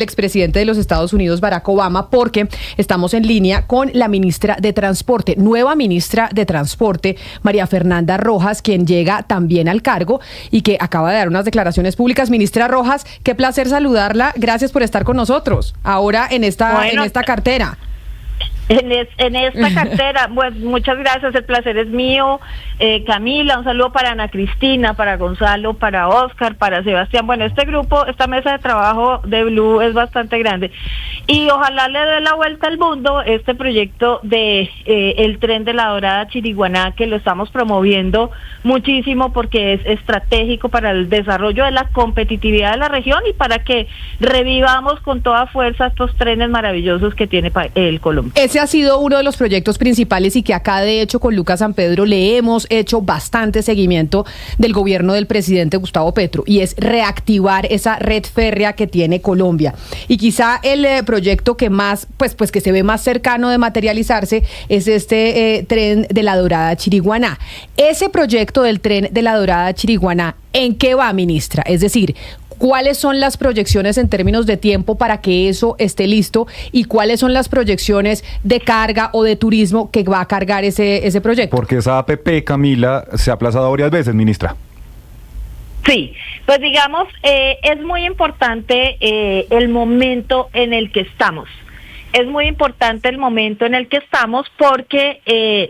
el expresidente de los Estados Unidos, Barack Obama, porque estamos en línea con la ministra de Transporte, nueva ministra de Transporte, María Fernanda Rojas, quien llega también al cargo y que acaba de dar unas declaraciones públicas. Ministra Rojas, qué placer saludarla. Gracias por estar con nosotros ahora en esta cartera. En esta cartera, pues muchas gracias, el placer es mío. Camila, un saludo para Ana Cristina, para Gonzalo, para Oscar, para Sebastián. Bueno, este grupo, esta mesa de trabajo de Blue es bastante grande y ojalá le dé la vuelta al mundo este proyecto de el tren de la Dorada a Chiriguaná, que lo estamos promoviendo muchísimo porque es estratégico para el desarrollo de la competitividad de la región y para que revivamos con toda fuerza estos trenes maravillosos que tiene el Colombia. Ese ha sido uno de los proyectos principales y que acá, de hecho, con Lucas San Pedro le hemos hecho bastante seguimiento del gobierno del presidente Gustavo Petro, y es reactivar esa red férrea que tiene Colombia. Y quizá el proyecto que más, pues que se ve más cercano de materializarse es este tren de la Dorada a Chiriguaná. Ese proyecto del tren de la Dorada a Chiriguaná, ¿en qué va, ministra? Es decir, ¿cuáles son las proyecciones en términos de tiempo para que eso esté listo? ¿Y cuáles son las proyecciones de carga o de turismo que va a cargar ese proyecto? Porque esa APP, Camila, se ha aplazado varias veces, ministra. Sí, pues digamos, es muy importante el momento en el que estamos. Es muy importante el momento en el que estamos porque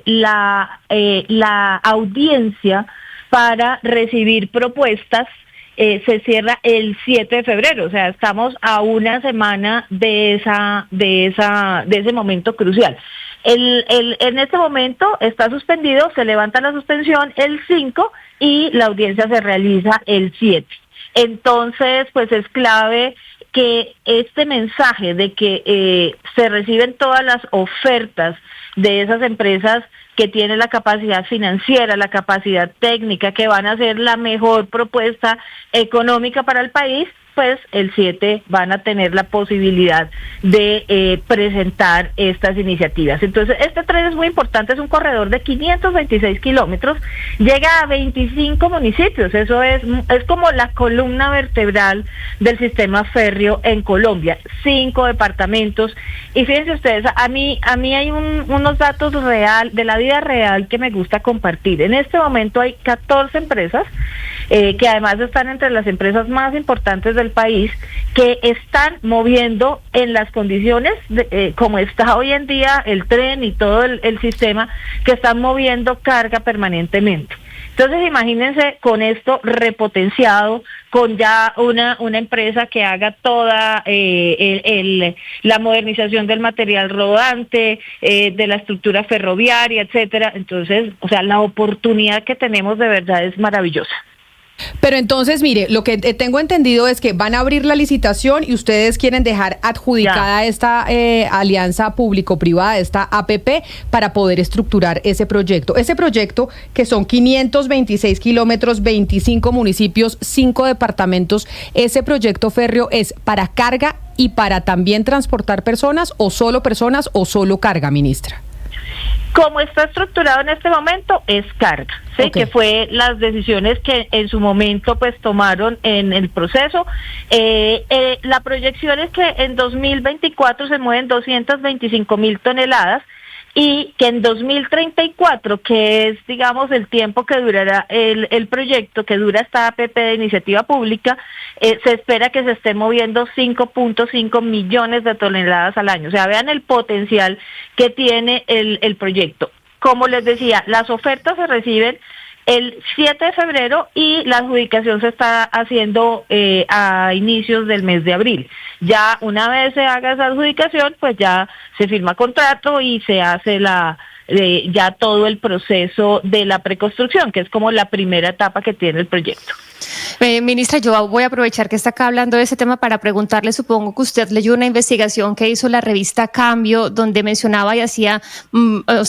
la audiencia para recibir propuestas se cierra el 7 de febrero, o sea, estamos a una semana de ese momento crucial. En este momento está suspendido, se levanta la suspensión el 5 y la audiencia se realiza el 7. Entonces, pues es clave que este mensaje de que se reciben todas las ofertas de esas empresas que tienen la capacidad financiera, la capacidad técnica, que van a hacer la mejor propuesta económica para el país, pues el 7 van a tener la posibilidad de presentar estas iniciativas. Entonces, este tren es muy importante, es un corredor de 526 kilómetros, llega a 25 municipios, eso es como la columna vertebral del sistema férreo en Colombia, 5 departamentos, y fíjense ustedes, a mí hay unos datos de la vida real que me gusta compartir. En este momento hay 14 empresas, que además están entre las empresas más importantes del país, que están moviendo en las condiciones como está hoy en día el tren y todo el sistema, que están moviendo carga permanentemente. Entonces, imagínense con esto repotenciado, con ya una empresa que haga toda la modernización del material rodante, de la estructura ferroviaria, etcétera. Entonces, o sea, la oportunidad que tenemos de verdad es maravillosa. Pero entonces, mire, lo que tengo entendido es que van a abrir la licitación y ustedes quieren dejar adjudicada esta alianza público-privada, esta APP, para poder estructurar ese proyecto. Ese proyecto, que son 526 kilómetros, 25 municipios, 5 departamentos, ¿ese proyecto férreo es para carga y para también transportar personas o solo carga, ministra? Como está estructurado en este momento, es carga, ¿sí? Okay. Que fue las decisiones que en su momento pues tomaron en el proceso. La proyección es que en 2024 se mueven 225,000 toneladas y que en 2034, que es, digamos, el tiempo que durará el proyecto, que dura esta APP de iniciativa pública, se espera que se esté moviendo 5.5 millones de toneladas al año. O sea, vean el potencial que tiene el proyecto. Como les decía, las ofertas se reciben el 7 de febrero y la adjudicación se está haciendo a inicios del mes de abril. Ya una vez se haga esa adjudicación, pues ya se firma contrato y se hace ya todo el proceso de la preconstrucción, que es como la primera etapa que tiene el proyecto. Ministra, yo voy a aprovechar que está acá hablando de ese tema para preguntarle, supongo que usted leyó una investigación que hizo la revista Cambio, donde mencionaba y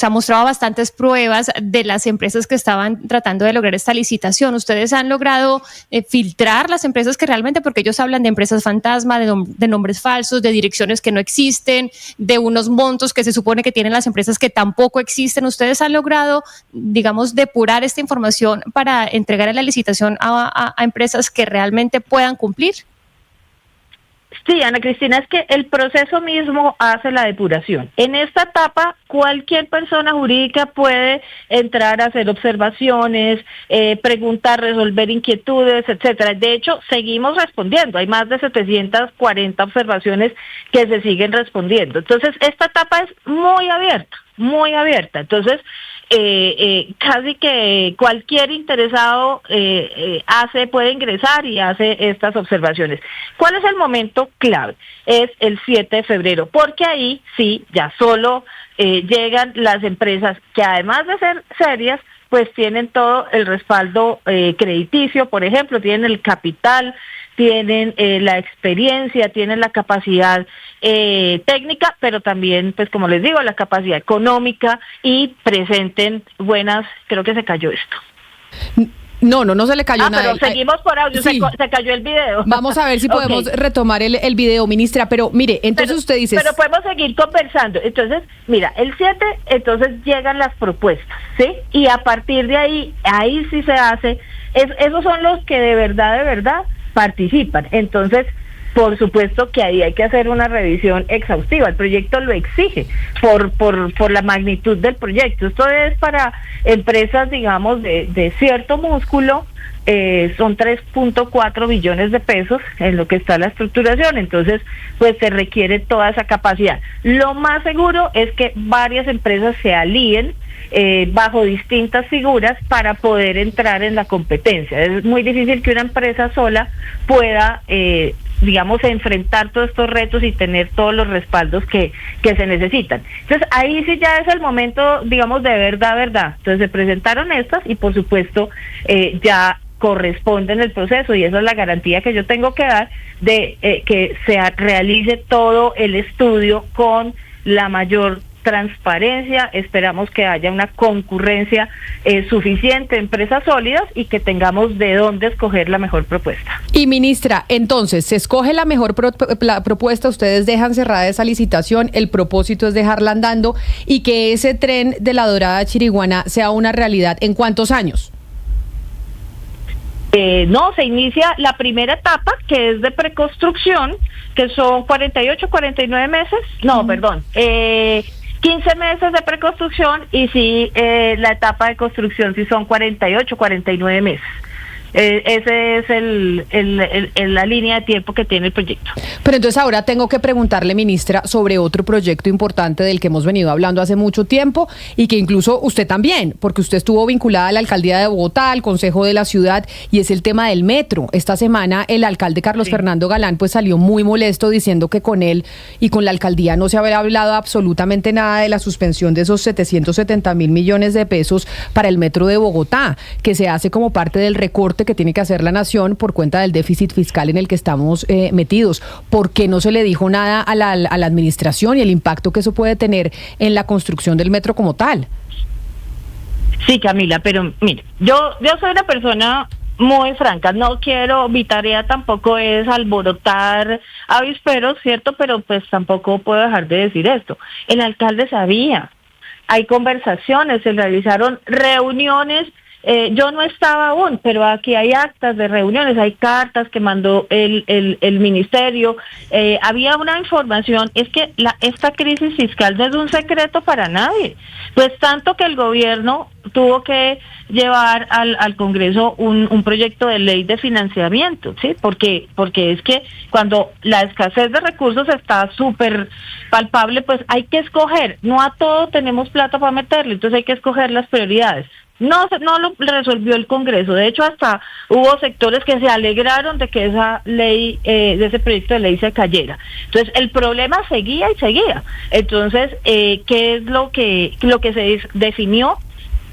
mostraba bastantes pruebas de las empresas que estaban tratando de lograr esta licitación. ¿Ustedes han logrado filtrar las empresas que realmente, porque ellos hablan de empresas fantasma, de nombres falsos, de direcciones que no existen, de unos montos que se supone que tienen las empresas que tampoco existen? ¿Ustedes han logrado, digamos, depurar esta información para entregar a la licitación a empresas que realmente puedan cumplir? Sí, Ana Cristina, es que el proceso mismo hace la depuración. En esta etapa, cualquier persona jurídica puede entrar a hacer observaciones, preguntar, resolver inquietudes, etcétera. De hecho, seguimos respondiendo. Hay más de 740 observaciones que se siguen respondiendo. Entonces, esta etapa es muy abierta, muy abierta. Entonces, casi que cualquier interesado puede ingresar y hace estas observaciones. ¿Cuál es el momento clave? Es el 7 de febrero, porque ahí sí, ya solo llegan las empresas que además de ser serias, pues tienen todo el respaldo crediticio, por ejemplo, tienen el capital, tienen la experiencia, tienen la capacidad técnica, pero también, pues como les digo, la capacidad económica y presenten buenas, creo que se cayó esto. No se le cayó nada. Pero seguimos por audio, sí. Se cayó el video. Vamos a ver si podemos retomar el video, ministra, pero mire, entonces usted dice... Pero podemos seguir conversando. Entonces, mira, el 7, entonces llegan las propuestas, ¿sí? Y a partir de ahí sí se hace, esos son los que de verdad participan. Entonces, por supuesto que ahí hay que hacer una revisión exhaustiva, el proyecto lo exige por la magnitud del proyecto. Esto es para empresas, digamos, de cierto músculo, son 3.4 billones de pesos en lo que está la estructuración, entonces pues se requiere toda esa capacidad. Lo más seguro es que varias empresas se alíen bajo distintas figuras para poder entrar en la competencia. Es muy difícil que una empresa sola pueda digamos, enfrentar todos estos retos y tener todos los respaldos que se necesitan. Entonces, ahí sí ya es el momento, digamos, de verdad. Entonces, se presentaron estas y, por supuesto, ya corresponde en el proceso, y esa es la garantía que yo tengo que dar de que se realice todo el estudio con la mayor transparencia. Esperamos que haya una concurrencia suficiente, empresas sólidas, y que tengamos de dónde escoger la mejor propuesta. Y ministra, entonces, se escoge la mejor propuesta, ustedes dejan cerrada esa licitación, el propósito es dejarla andando y que ese tren de la Dorada Chiriguaná sea una realidad. ¿En cuántos años? No, se inicia la primera etapa, que es de preconstrucción, que son 48, 49 meses, no, perdón, 15 meses de preconstrucción, y sí, la etapa de construcción sí son 48, 49 meses. Ese es la línea de tiempo que tiene el proyecto. Pero entonces ahora tengo que preguntarle, ministra, sobre otro proyecto importante del que hemos venido hablando hace mucho tiempo y que incluso usted también, porque usted estuvo vinculada a la alcaldía de Bogotá, al consejo de la ciudad, y es el tema del metro. Esta semana el alcalde Carlos Fernando Galán pues salió muy molesto diciendo que con él y con la alcaldía no se había hablado absolutamente nada de la suspensión de esos 770.000 millones de pesos para el metro de Bogotá, que se hace como parte del recorte que tiene que hacer la nación por cuenta del déficit fiscal en el que estamos metidos. ¿Por qué no se le dijo nada a la administración y el impacto que eso puede tener en la construcción del metro como tal? Sí, Camila, pero mire, yo soy una persona muy franca, no quiero, mi tarea tampoco es alborotar avisperos, ¿cierto? Pero pues tampoco puedo dejar de decir esto. El alcalde sabía, hay conversaciones, se realizaron reuniones. Yo no estaba aún, pero aquí hay actas de reuniones, hay cartas que mandó el ministerio, había una información. Es que esta crisis fiscal no es un secreto para nadie, pues tanto que el gobierno tuvo que llevar al Congreso un proyecto de ley de financiamiento, ¿sí? Porque es que cuando la escasez de recursos está súper palpable, pues hay que escoger, no a todo tenemos plata para meterle, entonces hay que escoger las prioridades. No lo resolvió el Congreso. De hecho, hasta hubo sectores que se alegraron de que esa ley, de ese proyecto de ley se cayera. Entonces, el problema seguía y seguía. Entonces, ¿qué es lo que se definió?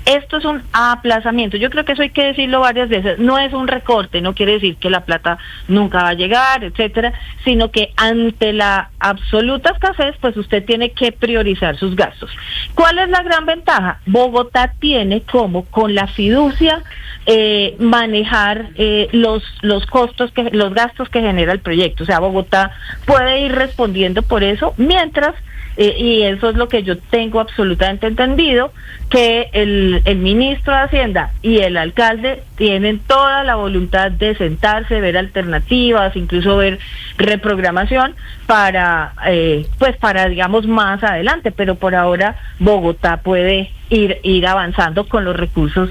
Esto es un aplazamiento. Yo creo que eso hay que decirlo varias veces. No es un recorte, no quiere decir que la plata nunca va a llegar, etcétera, sino que ante la absoluta escasez, pues usted tiene que priorizar sus gastos. ¿Cuál es la gran ventaja? Bogotá tiene como con la fiducia manejar los costos, los gastos que genera el proyecto. O sea, Bogotá puede ir respondiendo por eso, mientras y eso es lo que yo tengo absolutamente entendido, que el ministro de Hacienda y el alcalde tienen toda la voluntad de sentarse, ver alternativas, incluso ver reprogramación para digamos más adelante, pero por ahora Bogotá puede ir avanzando con los recursos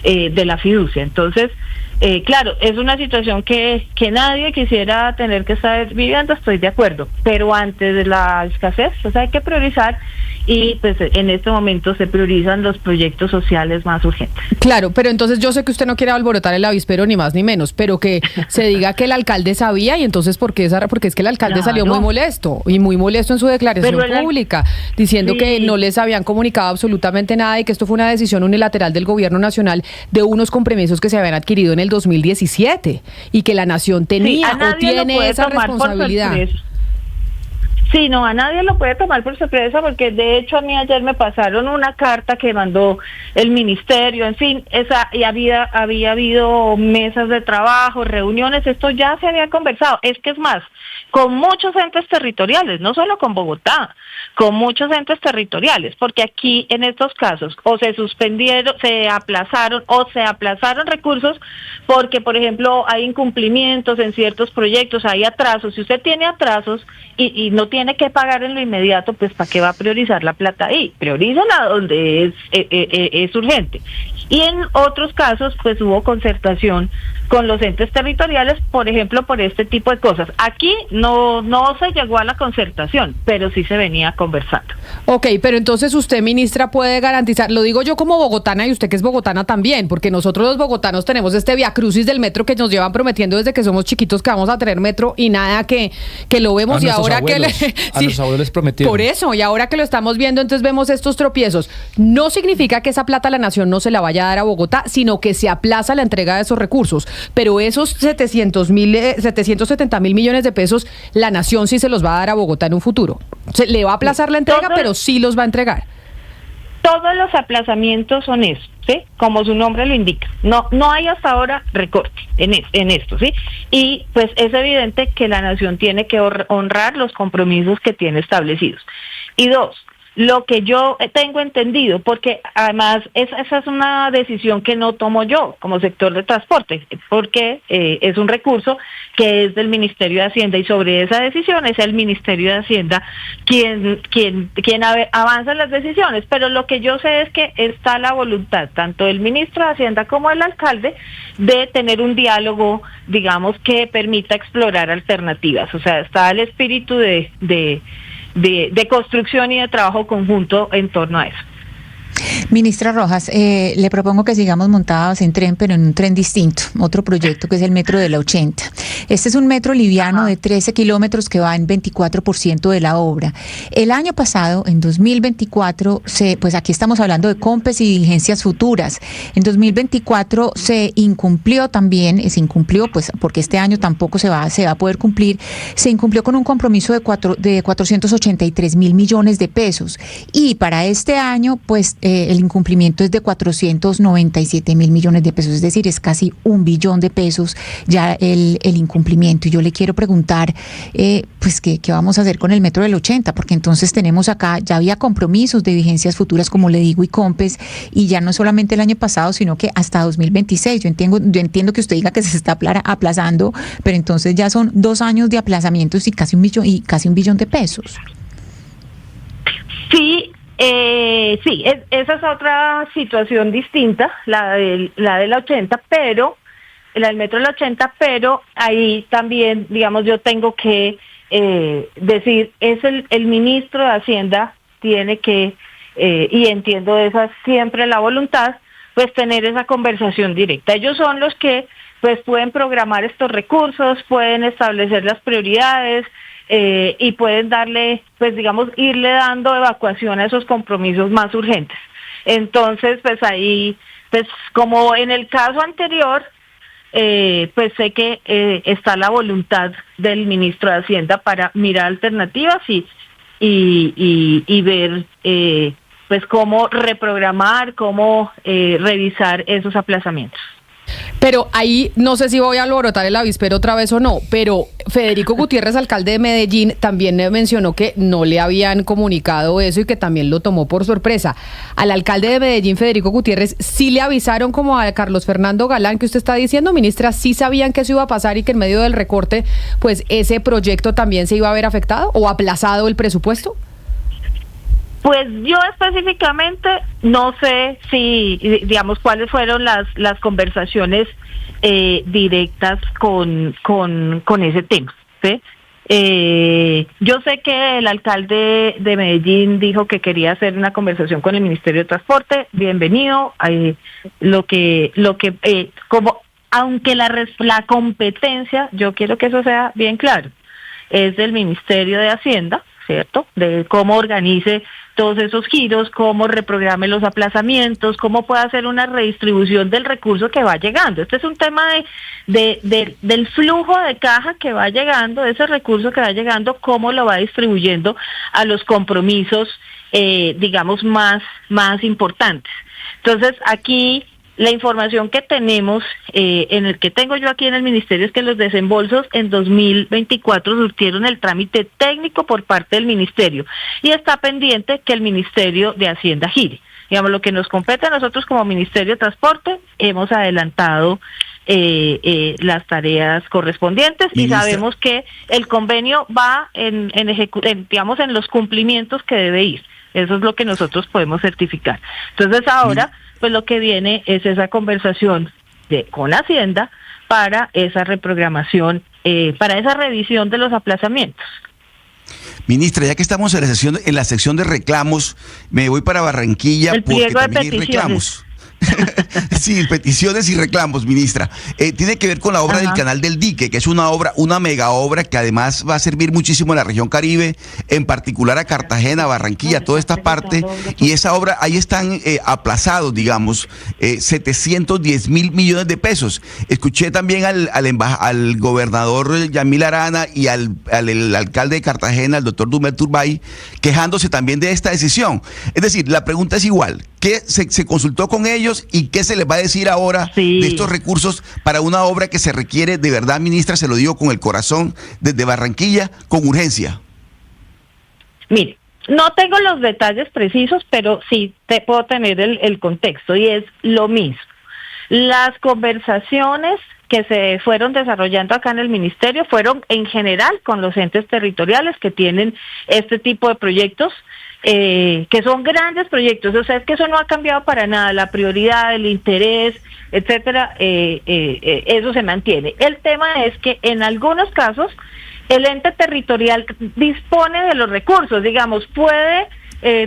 de la fiducia. Entonces, claro, es una situación que nadie quisiera tener que estar viviendo, estoy de acuerdo, pero antes de la escasez, pues hay que priorizar, y pues en este momento se priorizan los proyectos sociales más urgentes. Claro, pero entonces yo sé que usted no quiere alborotar el avispero ni más ni menos, pero que se diga que el alcalde sabía, y entonces porque es que el alcalde salió muy molesto en su declaración pública, diciendo que no les habían comunicado absolutamente nada y que esto fue una decisión unilateral del gobierno nacional de unos compromisos que se habían adquirido en el 2017 y que la nación tenía o tiene esa responsabilidad. Sí, no, a nadie lo puede tomar por sorpresa, porque de hecho a mí ayer me pasaron una carta que mandó el ministerio, en fin, y había habido mesas de trabajo, reuniones, esto ya se había conversado, es más, con muchos entes territoriales, no solo con Bogotá, con muchos entes territoriales, porque aquí en estos casos o se suspendieron, se aplazaron recursos porque, por ejemplo, hay incumplimientos en ciertos proyectos, hay atrasos. Si usted tiene atrasos y no tiene que pagar en lo inmediato, pues ¿para qué va a priorizar la plata ahí? Priorízala donde es urgente. Y en otros casos, pues hubo concertación con los entes territoriales, por ejemplo, por este tipo de cosas. Aquí no se llegó a la concertación, pero sí se venía conversando. Ok, pero entonces usted, ministra, puede garantizar, lo digo yo como bogotana y usted que es bogotana también, porque nosotros los bogotanos tenemos este viacrucis del metro que nos llevan prometiendo desde que somos chiquitos que vamos a tener metro y nada que lo vemos, y ahora abuelos, sí, a los abuelos les prometieron. Por eso, y ahora que lo estamos viendo, entonces vemos estos tropiezos. No significa que esa plata la nación no se la vaya a dar a Bogotá, sino que se aplaza la entrega de esos recursos, pero esos 770 mil millones de pesos, la nación sí se los va a dar a Bogotá en un futuro. Se le va a aplazar la entrega, pero sí los va a entregar. Todos los aplazamientos son eso, ¿sí? Como su nombre lo indica. No hay hasta ahora recorte en esto, ¿sí? Y pues es evidente que la nación tiene que honrar los compromisos que tiene establecidos. Y dos, lo que yo tengo entendido, porque además esa es una decisión que no tomo yo como sector de transporte, porque es un recurso que es del Ministerio de Hacienda, y sobre esa decisión es el Ministerio de Hacienda quien avanza las decisiones, pero lo que yo sé es que está la voluntad tanto del ministro de Hacienda como del alcalde de tener un diálogo, digamos, que permita explorar alternativas. O sea, está el espíritu de construcción y de trabajo conjunto en torno a eso. Ministra Rojas, le propongo que sigamos montados en tren, pero en un tren distinto, otro proyecto que es el metro de la 80. Este es un metro liviano de 13 kilómetros que va en 24% de la obra. El año pasado, en 2024, pues aquí estamos hablando de COMPES y diligencias futuras. En 2024 se incumplió pues porque este año tampoco se va a poder cumplir, se incumplió con un compromiso de 483 mil millones de pesos. Y para este año, pues el incumplimiento es de 497 mil millones de pesos, es decir, es casi 1 billón de pesos ya el incumplimiento. Y yo le quiero preguntar, pues, ¿qué vamos a hacer con el metro del 80? Porque entonces tenemos acá, ya había compromisos de vigencias futuras, como le digo, y COMPES, y ya no solamente el año pasado, sino que hasta 2026. Yo entiendo que usted diga que se está aplazando, pero entonces ya son 2 años de aplazamientos y casi 1 billón de pesos. Sí. Esa es otra situación distinta, la de la 80, pero la del metro de la 80, pero ahí también, digamos, yo tengo que decir, es el ministro de Hacienda tiene que, y entiendo esa siempre la voluntad, pues tener esa conversación directa. Ellos son los que pues pueden programar estos recursos, pueden establecer las prioridades, y pueden darle, pues digamos, irle dando evacuación a esos compromisos más urgentes. Entonces, pues ahí, pues como en el caso anterior, pues sé que está la voluntad del ministro de Hacienda para mirar alternativas y ver pues cómo reprogramar, cómo revisar esos aplazamientos. Pero ahí no sé si voy a alborotar el avispero otra vez o no, pero Federico Gutiérrez, alcalde de Medellín, también mencionó que no le habían comunicado eso y que también lo tomó por sorpresa. Al alcalde de Medellín, Federico Gutiérrez, ¿sí le avisaron como a Carlos Fernando Galán que usted está diciendo, ministra? ¿Sí sabían que eso iba a pasar y que en medio del recorte, pues ese proyecto también se iba a ver afectado o aplazado el presupuesto? Pues yo específicamente no sé si, digamos, cuáles fueron las conversaciones directas con ese tema, ¿sí? Yo sé que el alcalde de Medellín dijo que quería hacer una conversación con el Ministerio de Transporte. Bienvenido. Como aunque la competencia, yo quiero que eso sea bien claro, es del Ministerio de Hacienda, ¿cierto? De cómo organice todos esos giros, cómo reprograme los aplazamientos, cómo puede hacer una redistribución del recurso que va llegando. Este es un tema del flujo de caja que va llegando, de ese recurso que va llegando, cómo lo va distribuyendo a los compromisos, digamos, más importantes. Entonces, aquí la información que tenemos, en el que tengo yo aquí en el ministerio, es que los desembolsos en 2024 surtieron el trámite técnico por parte del ministerio y está pendiente que el Ministerio de Hacienda gire. Digamos, lo que nos compete a nosotros como Ministerio de Transporte, hemos adelantado las tareas correspondientes. Ministra, y sabemos que el convenio va digamos, en los cumplimientos que debe ir. Eso es lo que nosotros podemos certificar. Entonces ahora, pues lo que viene es esa conversación con Hacienda para esa reprogramación, para esa revisión de los aplazamientos. Ministra, ya que estamos en la sección de reclamos, me voy para Barranquilla porque también hay reclamos. Sí, peticiones y reclamos, ministra. Tiene que ver con la obra del Canal del Dique, que es una mega obra que además va a servir muchísimo a la región Caribe, en particular a Cartagena, Barranquilla, toda esta parte. Y esa obra, ahí están aplazados, digamos, 710 mil millones de pesos. Escuché también al gobernador Yamil Arana y al alcalde de Cartagena, el doctor Dumel Turbay, quejándose también de esta decisión. Es decir, la pregunta es igual. ¿Qué se consultó con ellos y qué se les va a decir ahora de estos recursos para una obra que se requiere de verdad, ministra, se lo digo con el corazón, desde Barranquilla, con urgencia? Mire, no tengo los detalles precisos, pero sí te puedo tener el contexto y es lo mismo. Las conversaciones que se fueron desarrollando acá en el ministerio fueron en general con los entes territoriales que tienen este tipo de proyectos, que son grandes proyectos. O sea, es que eso no ha cambiado para nada, la prioridad, el interés, etcétera, eso se mantiene. El tema es que en algunos casos el ente territorial dispone de los recursos, digamos, puede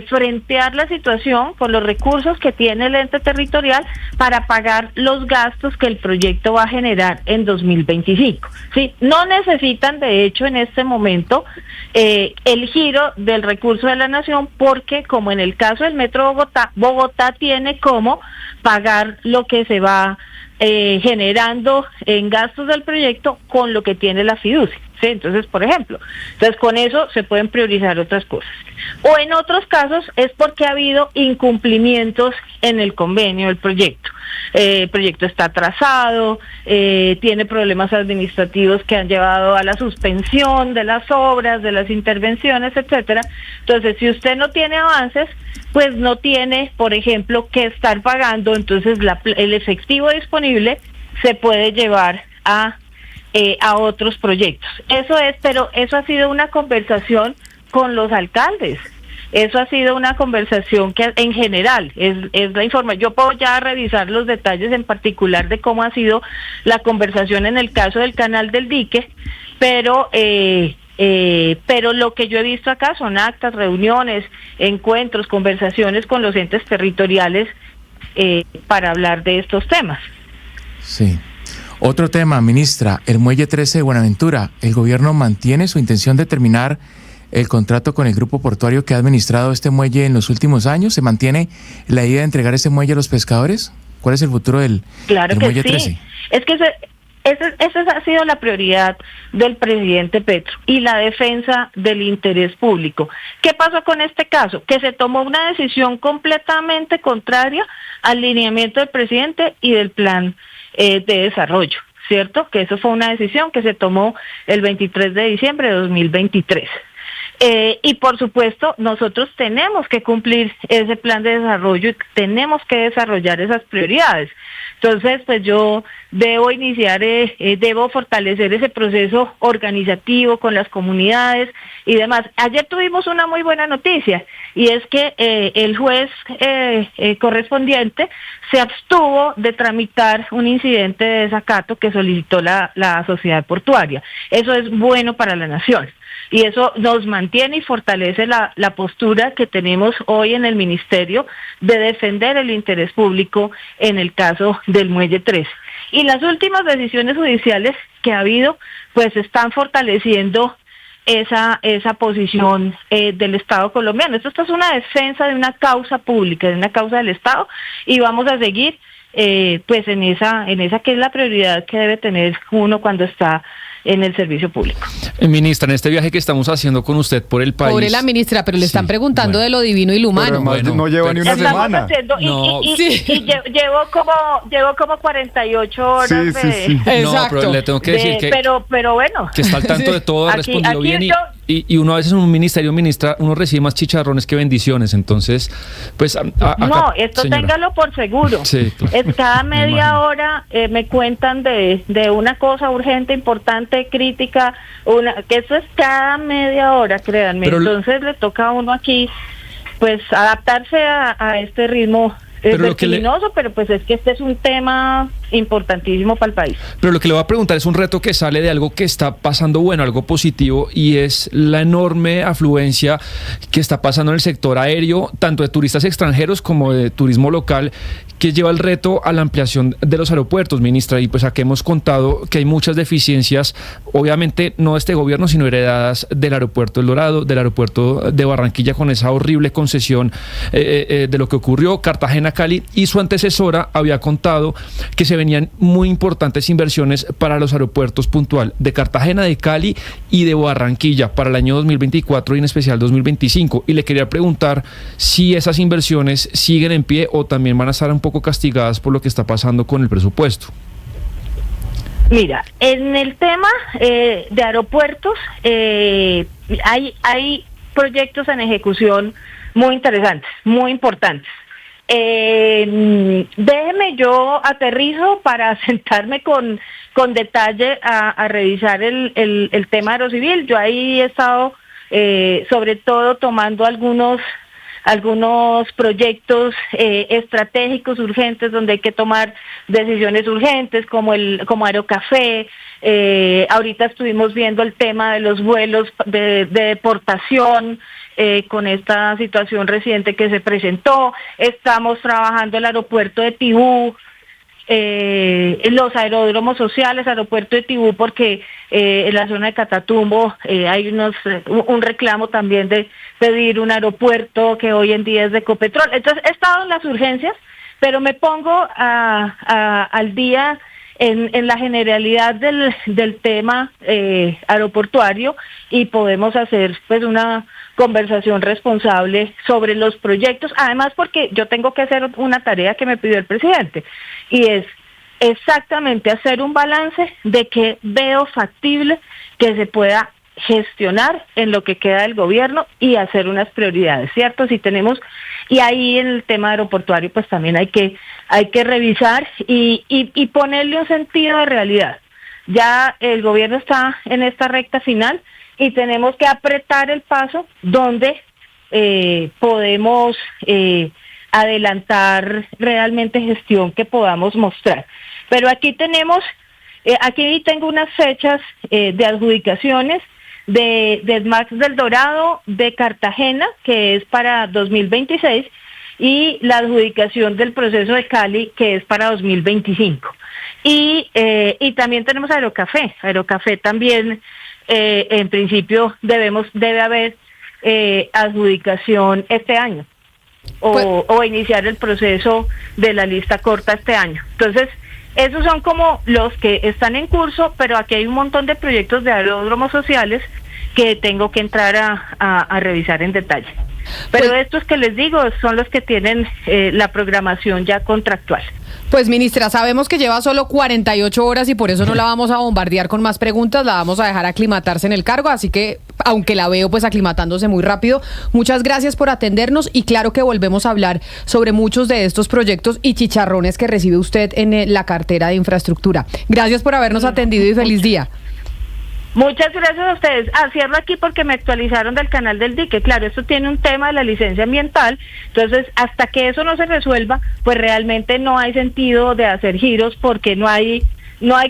frentear la situación con los recursos que tiene el ente territorial para pagar los gastos que el proyecto va a generar en 2025. ¿Sí? No necesitan, de hecho, en este momento, el giro del recurso de la nación, porque como en el caso del Metro Bogotá tiene cómo pagar lo que se va generando en gastos del proyecto con lo que tiene la fiducia. ¿Sí? Entonces, por ejemplo, con eso se pueden priorizar otras cosas. O en otros casos es porque ha habido incumplimientos en el convenio del proyecto. El proyecto está atrasado, tiene problemas administrativos que han llevado a la suspensión de las obras, de las intervenciones, etcétera. Entonces, si usted no tiene avances, pues no tiene, por ejemplo, que estar pagando, entonces el efectivo disponible se puede llevar a otros proyectos. Eso es, pero eso ha sido una conversación con los alcaldes. Eso ha sido una conversación que en general es la información. Yo puedo ya revisar los detalles en particular de cómo ha sido la conversación en el caso del Canal del Dique, pero lo que yo he visto acá son actas, reuniones, encuentros, conversaciones con los entes territoriales para hablar de estos temas. Sí. Otro tema, ministra, el Muelle 13 de Buenaventura. ¿El gobierno mantiene su intención de terminar el contrato con el grupo portuario que ha administrado este muelle en los últimos años? ¿Se mantiene la idea de entregar ese muelle a los pescadores? ¿Cuál es el futuro del Muelle 13? Es que esa ha sido la prioridad del presidente Petro y la defensa del interés público. ¿Qué pasó con este caso? Que se tomó una decisión completamente contraria al lineamiento del presidente y del plan de desarrollo, ¿cierto? Que eso fue una decisión que se tomó el 23 de diciembre de 2023. Y por supuesto, nosotros tenemos que cumplir ese plan de desarrollo y tenemos que desarrollar esas prioridades. Entonces, pues yo debo iniciar, debo fortalecer ese proceso organizativo con las comunidades y demás. Ayer tuvimos una muy buena noticia y es que el juez correspondiente se abstuvo de tramitar un incidente de desacato que solicitó la sociedad portuaria. Eso es bueno para la nación. Y eso nos mantiene y fortalece la postura que tenemos hoy en el Ministerio de defender el interés público en el caso del Muelle 3. Y las últimas decisiones judiciales que ha habido, pues están fortaleciendo esa posición del Estado colombiano. Esto es una defensa de una causa pública, de una causa del Estado, y vamos a seguir pues en esa que es la prioridad que debe tener uno cuando está en el servicio público. Ministra, en este viaje que estamos haciendo con usted por el país... Pobre la ministra, pero le están preguntando de lo divino y lo humano. Pero no lleva ni una semana. Haciendo, llevo como 48 horas sí. No, pero le tengo que decir que... Pero bueno. Que está al tanto de todo, ha respondido bien y uno a veces en un ministerio, ministra, uno recibe más chicharrones que bendiciones, entonces, pues... no, esto señora, téngalo por seguro. Sí, es cada media hora me cuentan de una cosa urgente, importante, crítica, que eso es cada media hora, créanme. Pero entonces le toca a uno aquí pues adaptarse a este ritmo vertiginoso, pero pues es que este es un tema importantísimo para el país. Pero lo que le voy a preguntar es un reto que sale de algo que está pasando bueno, algo positivo, y es la enorme afluencia que está pasando en el sector aéreo, tanto de turistas extranjeros como de turismo local, que lleva el reto a la ampliación de los aeropuertos, ministra, y pues aquí hemos contado que hay muchas deficiencias, obviamente no de este gobierno, sino heredadas del aeropuerto El Dorado, del aeropuerto de Barranquilla, con esa horrible concesión de lo que ocurrió, Cartagena-Cali, y su antecesora había contado que se venían muy importantes inversiones para los aeropuertos puntual de Cartagena, de Cali y de Barranquilla para el año 2024 y en especial 2025. Y le quería preguntar si esas inversiones siguen en pie o también van a estar un poco castigadas por lo que está pasando con el presupuesto. Mira, en el tema de aeropuertos hay proyectos en ejecución muy interesantes, muy importantes. Déjeme yo aterrizo para sentarme con detalle a revisar el tema aerocivil. Yo ahí he estado sobre todo tomando algunos proyectos estratégicos urgentes donde hay que tomar decisiones urgentes como Aerocafé. Ahorita estuvimos viendo el tema de los vuelos de deportación con esta situación reciente que se presentó. Estamos trabajando el aeropuerto de Tibú, los aeródromos sociales, aeropuerto de Tibú, porque en la zona de Catatumbo hay un reclamo también de pedir un aeropuerto que hoy en día es de Ecopetrol. Entonces he estado en las urgencias, pero me pongo al día en la generalidad del tema aeroportuario, y podemos hacer pues una conversación responsable sobre los proyectos, además porque yo tengo que hacer una tarea que me pidió el presidente, y es exactamente hacer un balance de qué veo factible que se pueda gestionar en lo que queda del gobierno y hacer unas prioridades, ¿cierto? Si tenemos, y ahí en el tema aeroportuario pues también hay que revisar y ponerle un sentido de realidad. Ya el gobierno está en esta recta final y tenemos que apretar el paso donde podemos adelantar realmente gestión que podamos mostrar. Pero aquí tengo unas fechas de adjudicaciones de SMAX del Dorado, de Cartagena, que es para 2026, y la adjudicación del proceso de Cali, que es para 2025. Y también tenemos Aerocafé. Aerocafé también, en principio, debe haber adjudicación este año, o iniciar el proceso de la lista corta este año. Entonces, esos son como los que están en curso, pero aquí hay un montón de proyectos de aeródromos sociales que tengo que entrar a revisar en detalle. Pero Pues, estos que les digo son los que tienen la programación ya contractual. Pues, ministra, sabemos que lleva solo 48 horas y por eso no la vamos a bombardear con más preguntas, la vamos a dejar aclimatarse en el cargo, así que, aunque la veo pues aclimatándose muy rápido, muchas gracias por atendernos y claro que volvemos a hablar sobre muchos de estos proyectos y chicharrones que recibe usted en la cartera de infraestructura. Gracias por habernos atendido y feliz día. Muchas gracias a ustedes. Cierro aquí porque me actualizaron del canal del dique. Claro, esto tiene un tema de la licencia ambiental, entonces hasta que eso no se resuelva, pues realmente no hay sentido de hacer giros porque no hay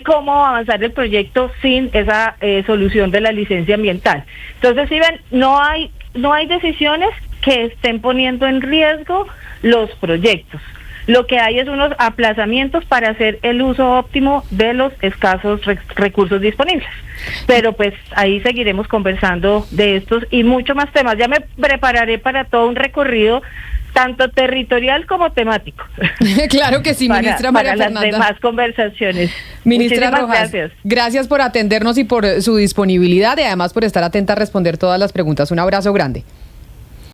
cómo avanzar el proyecto sin esa solución de la licencia ambiental. Entonces, si ven, no hay decisiones que estén poniendo en riesgo los proyectos. Lo que hay es unos aplazamientos para hacer el uso óptimo de los escasos recursos disponibles. Pero pues ahí seguiremos conversando de estos y muchos más temas. Ya me prepararé para todo un recorrido tanto territorial como temático. Claro que sí, ministra María Fernanda. Para las demás conversaciones. Ministra Rojas, gracias por atendernos y por su disponibilidad y además por estar atenta a responder todas las preguntas. Un abrazo grande.